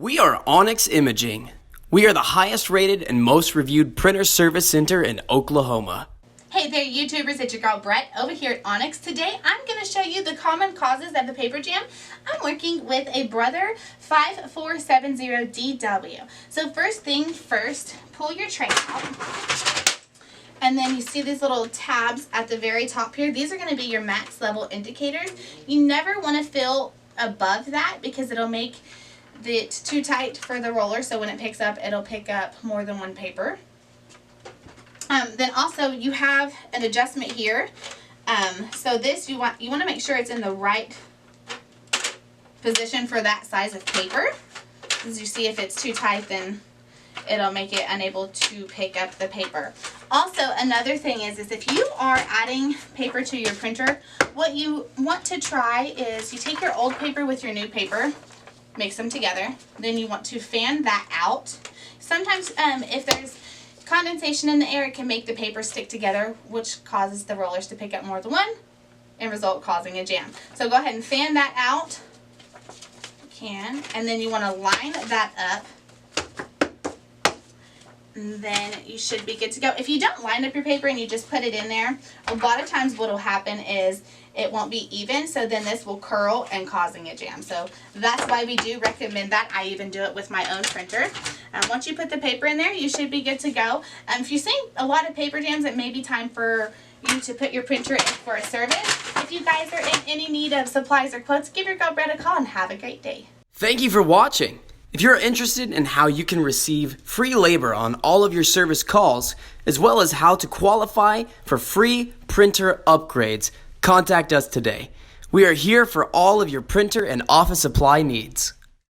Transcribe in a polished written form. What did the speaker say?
We are Onyx Imaging. We are the highest rated and most reviewed printer service center in Oklahoma. Hey there YouTubers, it's your girl Brett over here at Onyx. Today I'm going to show you the common causes of the paper jam. I'm working with a Brother 5470DW. So first thing first, pull your tray out. And then you see these little tabs at the very top here. These are going to be your max level indicators. You never want to fill above that because it'll make it too tight for the roller, so when it picks up, it'll pick up more than one paper. Then also you have an adjustment here. So this you want to make sure it's in the right position for that size of paper. As you see, if it's too tight, then it'll make it unable to pick up the paper. Also, another thing is if you are adding paper to your printer, what you want to try is you take your old paper with your new paper, mix them together, then you want to fan that out. Sometimes if there's condensation in the air, it can make the paper stick together, which causes the rollers to pick up more than one and result causing a jam. So go ahead and fan that out. You can, and then you want to line that up, and then you should be good to go. If you don't line up your paper and you just put it in there, a lot of times what will happen is it won't be even, so then this will curl and causing a jam. So that's why we do recommend that. I even do it with my own printer. Once you put the paper in there, you should be good to go. If you're seeing a lot of paper jams, it may be time for you to put your printer in for a service. If you guys are in any need of supplies or quotes, give your girl Brett a call and have a great day. Thank you for watching. If you're interested in how you can receive free labor on all of your service calls, as well as how to qualify for free printer upgrades, contact us today. We are here for all of your printer and office supply needs.